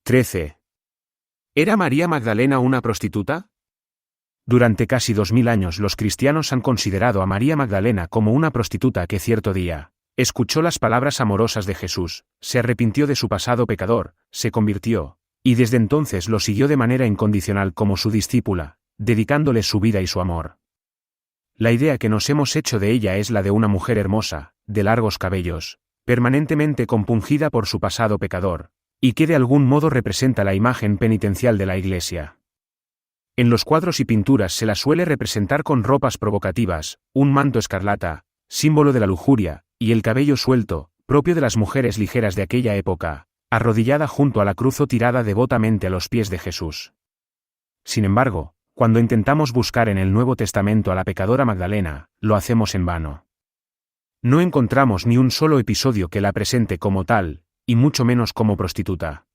13. ¿Era María Magdalena una prostituta? Durante casi 2000 años los cristianos han considerado a María Magdalena como una prostituta que cierto día escuchó las palabras amorosas de Jesús, se arrepintió de su pasado pecador, se convirtió, y desde entonces lo siguió de manera incondicional como su discípula, dedicándole su vida y su amor. La idea que nos hemos hecho de ella es la de una mujer hermosa, de largos cabellos, permanentemente compungida por su pasado pecador, y que de algún modo representa la imagen penitencial de la Iglesia. En los cuadros y pinturas se la suele representar con ropas provocativas, un manto escarlata, símbolo de la lujuria, y el cabello suelto, propio de las mujeres ligeras de aquella época, arrodillada junto a la cruz o tirada devotamente a los pies de Jesús. Sin embargo, cuando intentamos buscar en el Nuevo Testamento a la pecadora Magdalena, lo hacemos en vano. No encontramos ni un solo episodio que la presente como tal, y mucho menos como prostituta.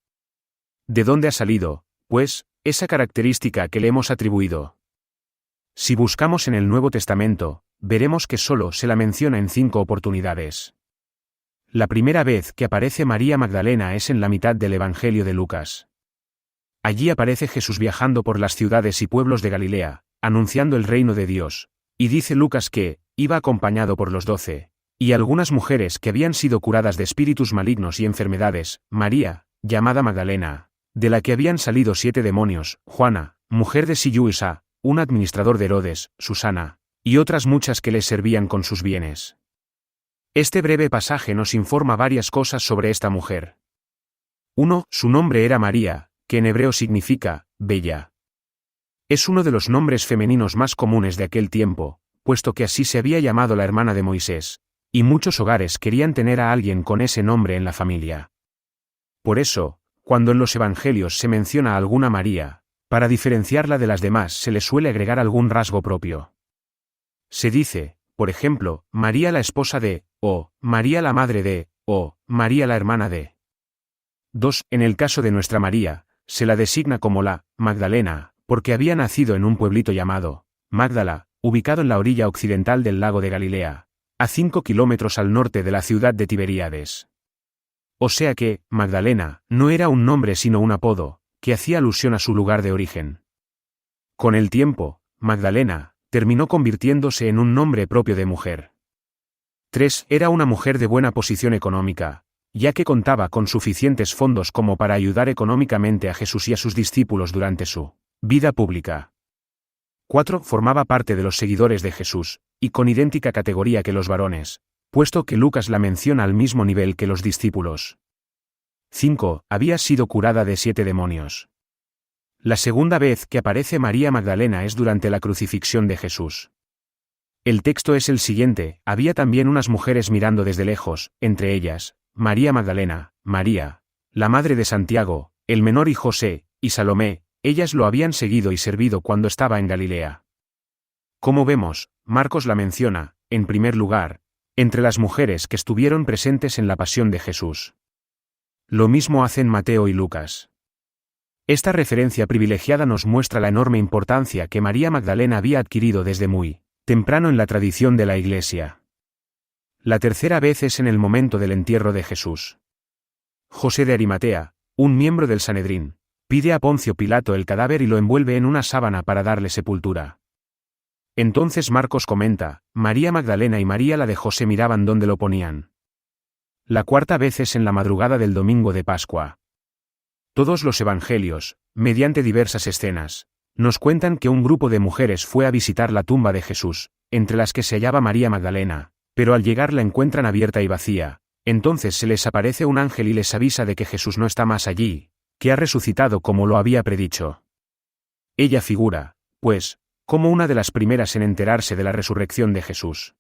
¿De dónde ha salido, pues, esa característica que le hemos atribuido? Si buscamos en el Nuevo Testamento, veremos que solo se la menciona en 5 oportunidades. La primera vez que aparece María Magdalena es en la mitad del Evangelio de Lucas. Allí aparece Jesús viajando por las ciudades y pueblos de Galilea, anunciando el reino de Dios, y dice Lucas que iba acompañado por los 12, y algunas mujeres que habían sido curadas de espíritus malignos y enfermedades, María, llamada Magdalena, de la que habían salido 7 demonios, Juana, mujer de Siluisa, un administrador de Herodes, Susana, y otras muchas que les servían con sus bienes. Este breve pasaje nos informa varias cosas sobre esta mujer. 1. Su nombre era María, que en hebreo significa bella. Es uno de los nombres femeninos más comunes de aquel tiempo, puesto que así se había llamado la hermana de Moisés, y muchos hogares querían tener a alguien con ese nombre en la familia. Por eso, cuando en los evangelios se menciona a alguna María, para diferenciarla de las demás se le suele agregar algún rasgo propio. Se dice, por ejemplo, María la esposa de, o María la madre de, o María la hermana de. 2. En el caso de nuestra María, se la designa como la Magdalena, porque había nacido en un pueblito llamado Magdala, ubicado en la orilla occidental del lago de Galilea, a 5 kilómetros al norte de la ciudad de Tiberíades. O sea que, Magdalena, no era un nombre sino un apodo, que hacía alusión a su lugar de origen. Con el tiempo, Magdalena terminó convirtiéndose en un nombre propio de mujer. 3. Era una mujer de buena posición económica, ya que contaba con suficientes fondos como para ayudar económicamente a Jesús y a sus discípulos durante su vida pública. 4. Formaba parte de los seguidores de Jesús, y con idéntica categoría que los varones, puesto que Lucas la menciona al mismo nivel que los discípulos. 5. Había sido curada de 7 demonios. La segunda vez que aparece María Magdalena es durante la crucifixión de Jesús. El texto es el siguiente: había también unas mujeres mirando desde lejos, entre ellas, María Magdalena, María, la madre de Santiago, el menor y José, y Salomé, ellas lo habían seguido y servido cuando estaba en Galilea. Como vemos, Marcos la menciona, en primer lugar, entre las mujeres que estuvieron presentes en la pasión de Jesús. Lo mismo hacen Mateo y Lucas. Esta referencia privilegiada nos muestra la enorme importancia que María Magdalena había adquirido desde muy temprano en la tradición de la Iglesia. La tercera vez es en el momento del entierro de Jesús. José de Arimatea, un miembro del Sanedrín, pide a Poncio Pilato el cadáver y lo envuelve en una sábana para darle sepultura. Entonces Marcos comenta, María Magdalena y María la de José miraban dónde lo ponían. La cuarta vez es en la madrugada del domingo de Pascua. Todos los evangelios, mediante diversas escenas, nos cuentan que un grupo de mujeres fue a visitar la tumba de Jesús, entre las que se hallaba María Magdalena, pero al llegar la encuentran abierta y vacía. Entonces se les aparece un ángel y les avisa de que Jesús no está más allí, que ha resucitado como lo había predicho. Ella figura, pues, como una de las primeras en enterarse de la resurrección de Jesús.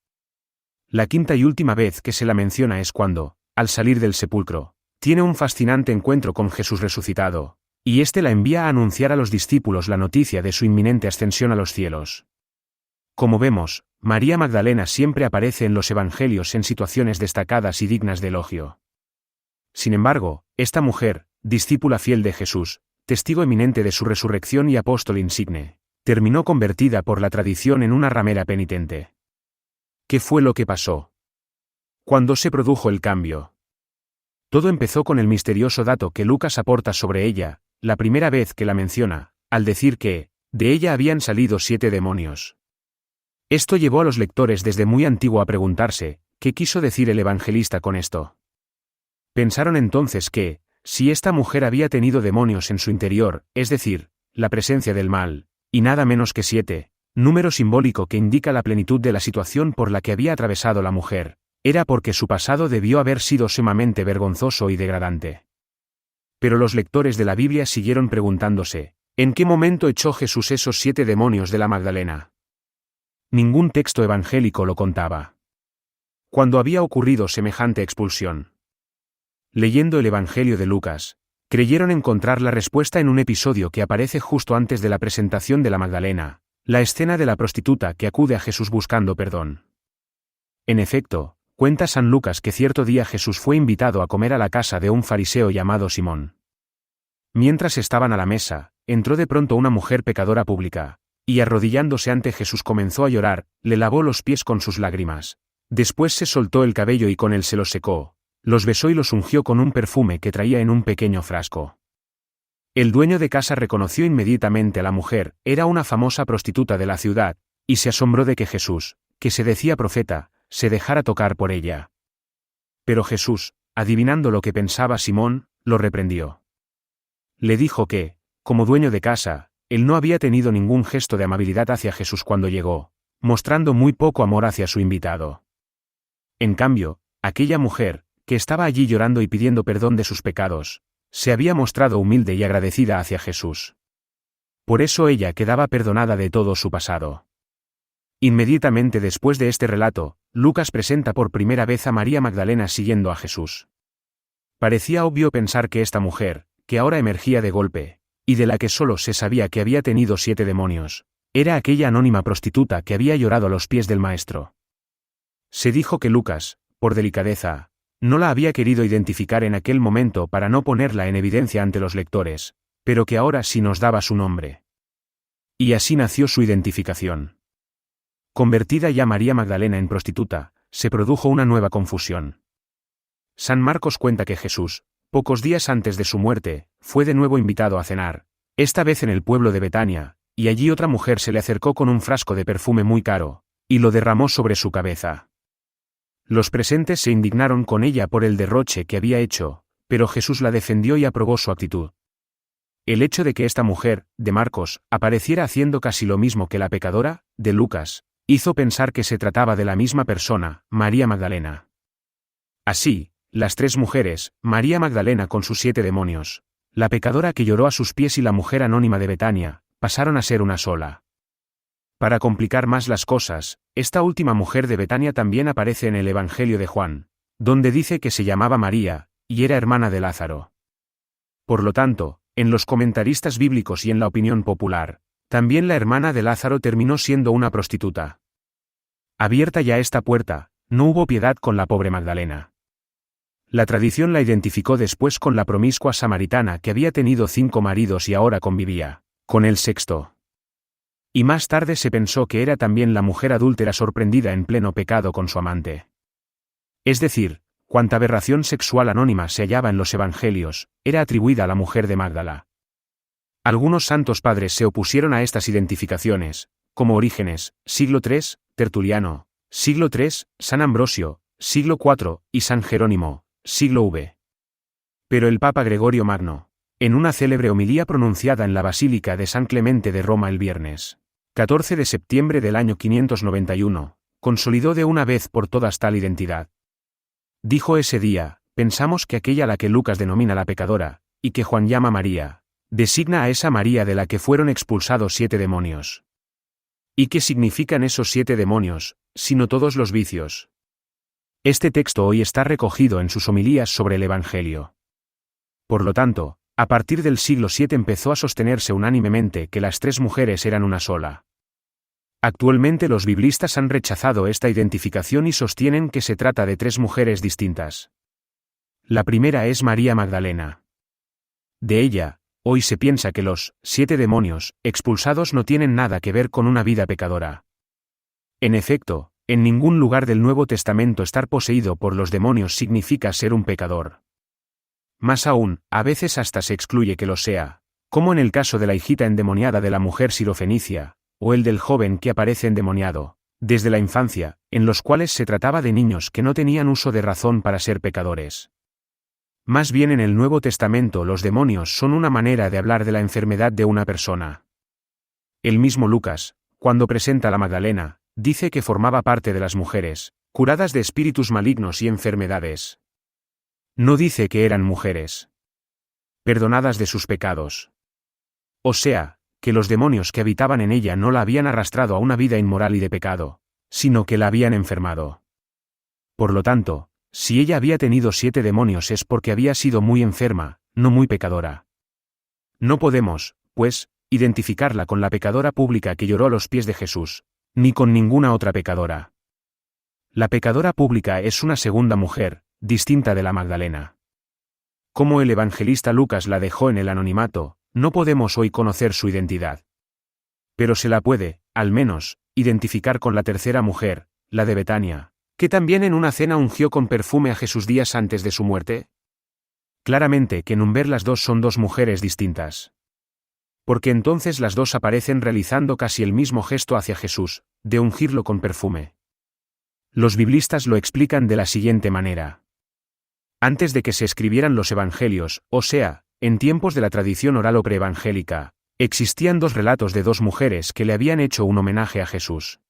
La quinta y última vez que se la menciona es cuando, al salir del sepulcro, tiene un fascinante encuentro con Jesús resucitado, y éste la envía a anunciar a los discípulos la noticia de su inminente ascensión a los cielos. Como vemos, María Magdalena siempre aparece en los evangelios en situaciones destacadas y dignas de elogio. Sin embargo, esta mujer, discípula fiel de Jesús, testigo eminente de su resurrección y apóstol insigne, terminó convertida por la tradición en una ramera penitente. ¿Qué fue lo que pasó? ¿Cuándo se produjo el cambio? Todo empezó con el misterioso dato que Lucas aporta sobre ella, la primera vez que la menciona, al decir que, de ella habían salido 7 demonios. Esto llevó a los lectores desde muy antiguo a preguntarse, ¿qué quiso decir el evangelista con esto? Pensaron entonces que, si esta mujer había tenido demonios en su interior, es decir, la presencia del mal, y nada menos que 7, número simbólico que indica la plenitud de la situación por la que había atravesado la mujer, era porque su pasado debió haber sido sumamente vergonzoso y degradante. Pero los lectores de la Biblia siguieron preguntándose, ¿en qué momento echó Jesús esos 7 demonios de la Magdalena? Ningún texto evangélico lo contaba. ¿Cuándo había ocurrido semejante expulsión? Leyendo el Evangelio de Lucas, creyeron encontrar la respuesta en un episodio que aparece justo antes de la presentación de la Magdalena, la escena de la prostituta que acude a Jesús buscando perdón. En efecto, cuenta San Lucas que cierto día Jesús fue invitado a comer a la casa de un fariseo llamado Simón. Mientras estaban a la mesa, entró de pronto una mujer pecadora pública, y arrodillándose ante Jesús comenzó a llorar, le lavó los pies con sus lágrimas. Después se soltó el cabello y con él se los secó, los besó y los ungió con un perfume que traía en un pequeño frasco. El dueño de casa reconoció inmediatamente a la mujer, era una famosa prostituta de la ciudad, y se asombró de que Jesús, que se decía profeta, se dejara tocar por ella. Pero Jesús, adivinando lo que pensaba Simón, lo reprendió. Le dijo que, como dueño de casa, él no había tenido ningún gesto de amabilidad hacia Jesús cuando llegó, mostrando muy poco amor hacia su invitado. En cambio, aquella mujer, que estaba allí llorando y pidiendo perdón de sus pecados, se había mostrado humilde y agradecida hacia Jesús. Por eso ella quedaba perdonada de todo su pasado. Inmediatamente después de este relato, Lucas presenta por primera vez a María Magdalena siguiendo a Jesús. Parecía obvio pensar que esta mujer, que ahora emergía de golpe, y de la que solo se sabía que había tenido 7 demonios, era aquella anónima prostituta que había llorado a los pies del Maestro. Se dijo que Lucas, por delicadeza, no la había querido identificar en aquel momento para no ponerla en evidencia ante los lectores, pero que ahora sí nos daba su nombre. Y así nació su identificación. Convertida ya María Magdalena en prostituta, se produjo una nueva confusión. San Marcos cuenta que Jesús, pocos días antes de su muerte, fue de nuevo invitado a cenar, esta vez en el pueblo de Betania, y allí otra mujer se le acercó con un frasco de perfume muy caro, y lo derramó sobre su cabeza. Los presentes se indignaron con ella por el derroche que había hecho, pero Jesús la defendió y aprobó su actitud. El hecho de que esta mujer, de Marcos, apareciera haciendo casi lo mismo que la pecadora, de Lucas, hizo pensar que se trataba de la misma persona, María Magdalena. Así, las 3 mujeres, María Magdalena con sus 7 demonios, la pecadora que lloró a sus pies y la mujer anónima de Betania, pasaron a ser una sola. Para complicar más las cosas, esta última mujer de Betania también aparece en el Evangelio de Juan, donde dice que se llamaba María, y era hermana de Lázaro. Por lo tanto, en los comentaristas bíblicos y en la opinión popular, también la hermana de Lázaro terminó siendo una prostituta. Abierta ya esta puerta, no hubo piedad con la pobre Magdalena. La tradición la identificó después con la promiscua samaritana que había tenido 5 maridos y ahora convivía con el 6º. Y más tarde se pensó que era también la mujer adúltera sorprendida en pleno pecado con su amante. Es decir, cuanta aberración sexual anónima se hallaba en los evangelios, era atribuida a la mujer de Magdala. Algunos santos padres se opusieron a estas identificaciones, como Orígenes, siglo III, Tertuliano, siglo III, San Ambrosio, siglo IV, y San Jerónimo, siglo V. Pero el Papa Gregorio Magno, en una célebre homilía pronunciada en la Basílica de San Clemente de Roma el viernes 14 de septiembre del año 591, consolidó de una vez por todas tal identidad. Dijo ese día, pensamos que aquella a la que Lucas denomina la pecadora, y que Juan llama María, designa a esa María de la que fueron expulsados 7 demonios. ¿Y qué significan esos 7 demonios, sino todos los vicios? Este texto hoy está recogido en sus homilías sobre el Evangelio. Por lo tanto, a partir del siglo VII empezó a sostenerse unánimemente que las 3 mujeres eran una sola. Actualmente los biblistas han rechazado esta identificación y sostienen que se trata de 3 mujeres distintas. La primera es María Magdalena. De ella, hoy se piensa que los 7 demonios expulsados no tienen nada que ver con una vida pecadora. En efecto, en ningún lugar del Nuevo Testamento estar poseído por los demonios significa ser un pecador. Más aún, a veces hasta se excluye que lo sea, como en el caso de la hijita endemoniada de la mujer sirofenicia, o el del joven que aparece endemoniado, desde la infancia, en los cuales se trataba de niños que no tenían uso de razón para ser pecadores. Más bien en el Nuevo Testamento los demonios son una manera de hablar de la enfermedad de una persona. El mismo Lucas, cuando presenta a la Magdalena, dice que formaba parte de las mujeres, curadas de espíritus malignos y enfermedades. No dice que eran mujeres perdonadas de sus pecados. O sea, que los demonios que habitaban en ella no la habían arrastrado a una vida inmoral y de pecado, sino que la habían enfermado. Por lo tanto, si ella había tenido 7 demonios es porque había sido muy enferma, no muy pecadora. No podemos, pues, identificarla con la pecadora pública que lloró a los pies de Jesús, ni con ninguna otra pecadora. La pecadora pública es una segunda mujer, distinta de la Magdalena. Como el evangelista Lucas la dejó en el anonimato, no podemos hoy conocer su identidad. Pero se la puede, al menos, identificar con la tercera mujer, la de Betania, que también en una cena ungió con perfume a Jesús días antes de su muerte. Claramente que en ver las dos son dos mujeres distintas. Porque entonces las dos aparecen realizando casi el mismo gesto hacia Jesús, de ungirlo con perfume. Los biblistas lo explican de la siguiente manera. Antes de que se escribieran los evangelios, o sea, en tiempos de la tradición oral o preevangélica, existían 2 relatos de 2 mujeres que le habían hecho un homenaje a Jesús.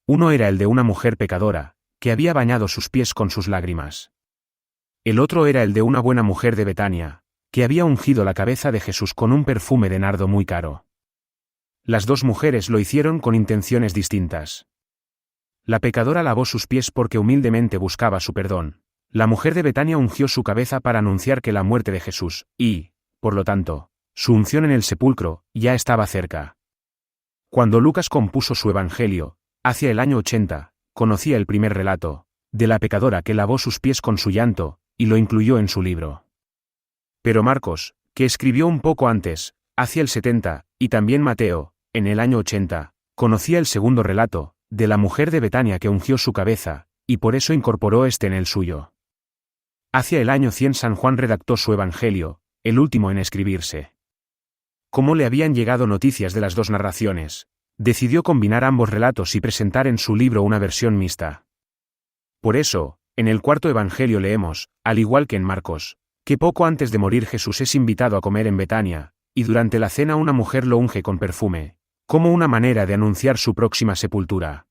Uno era el de una mujer pecadora, que había bañado sus pies con sus lágrimas. El otro era el de una buena mujer de Betania, que había ungido la cabeza de Jesús con un perfume de nardo muy caro. Las 2 mujeres lo hicieron con intenciones distintas. La pecadora lavó sus pies porque humildemente buscaba su perdón. La mujer de Betania ungió su cabeza para anunciar que la muerte de Jesús, y, por lo tanto, su unción en el sepulcro, ya estaba cerca. Cuando Lucas compuso su evangelio, hacia el año 80, conocía el primer relato, de la pecadora que lavó sus pies con su llanto, y lo incluyó en su libro. Pero Marcos, que escribió un poco antes, hacia el 70, y también Mateo, en el año 80, conocía el segundo relato, de la mujer de Betania que ungió su cabeza, y por eso incorporó este en el suyo. Hacia el año 100 San Juan redactó su evangelio, el último en escribirse. Como le habían llegado noticias de las 2 narraciones, decidió combinar ambos relatos y presentar en su libro una versión mixta. Por eso, en el cuarto evangelio leemos, al igual que en Marcos, que poco antes de morir Jesús es invitado a comer en Betania, y durante la cena una mujer lo unge con perfume, como una manera de anunciar su próxima sepultura.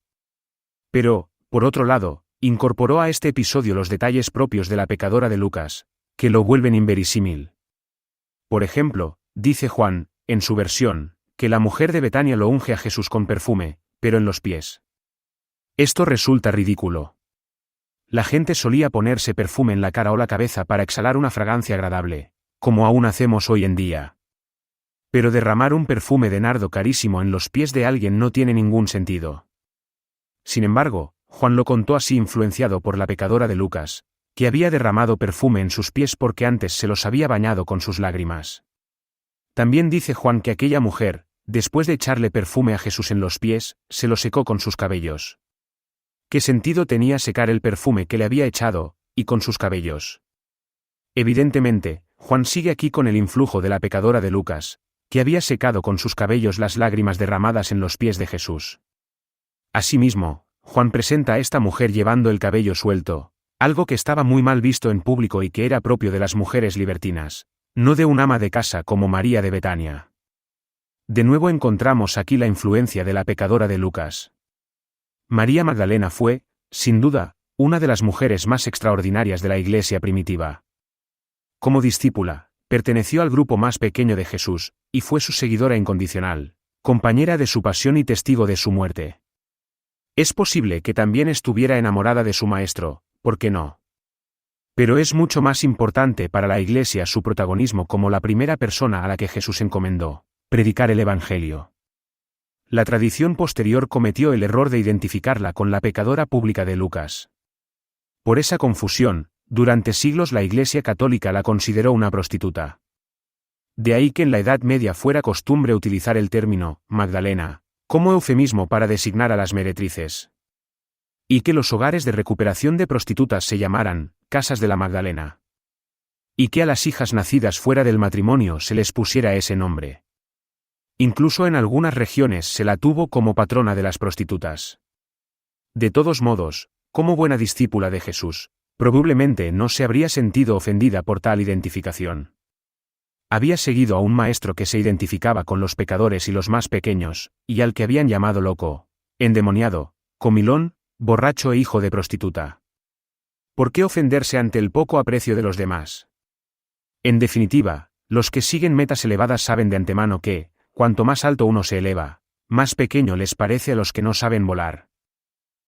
Pero, por otro lado, incorporó a este episodio los detalles propios de la pecadora de Lucas, que lo vuelven inverosímil. Por ejemplo, dice Juan, en su versión, que la mujer de Betania lo unge a Jesús con perfume, pero en los pies. Esto resulta ridículo. La gente solía ponerse perfume en la cara o la cabeza para exhalar una fragancia agradable, como aún hacemos hoy en día. Pero derramar un perfume de nardo carísimo en los pies de alguien no tiene ningún sentido. Sin embargo, Juan lo contó así influenciado por la pecadora de Lucas, que había derramado perfume en sus pies porque antes se los había bañado con sus lágrimas. También dice Juan que aquella mujer, después de echarle perfume a Jesús en los pies, se lo secó con sus cabellos. ¿Qué sentido tenía secar el perfume que le había echado, y con sus cabellos? Evidentemente, Juan sigue aquí con el influjo de la pecadora de Lucas, que había secado con sus cabellos las lágrimas derramadas en los pies de Jesús. Asimismo, Juan presenta a esta mujer llevando el cabello suelto, algo que estaba muy mal visto en público y que era propio de las mujeres libertinas, no de un ama de casa como María de Betania. De nuevo encontramos aquí la influencia de la pecadora de Lucas. María Magdalena fue, sin duda, una de las mujeres más extraordinarias de la Iglesia primitiva. Como discípula, perteneció al grupo más pequeño de Jesús, y fue su seguidora incondicional, compañera de su pasión y testigo de su muerte. Es posible que también estuviera enamorada de su maestro, ¿por qué no? Pero es mucho más importante para la Iglesia su protagonismo como la primera persona a la que Jesús encomendó predicar el Evangelio. La tradición posterior cometió el error de identificarla con la pecadora pública de Lucas. Por esa confusión, durante siglos la Iglesia católica la consideró una prostituta. De ahí que en la Edad Media fuera costumbre utilizar el término Magdalena como eufemismo para designar a las meretrices. Y que los hogares de recuperación de prostitutas se llamaran casas de la Magdalena. Y que a las hijas nacidas fuera del matrimonio se les pusiera ese nombre. Incluso en algunas regiones se la tuvo como patrona de las prostitutas. De todos modos, como buena discípula de Jesús, probablemente no se habría sentido ofendida por tal identificación. Había seguido a un maestro que se identificaba con los pecadores y los más pequeños, y al que habían llamado loco, endemoniado, comilón, borracho e hijo de prostituta. ¿Por qué ofenderse ante el poco aprecio de los demás? En definitiva, los que siguen metas elevadas saben de antemano que, cuanto más alto uno se eleva, más pequeño les parece a los que no saben volar.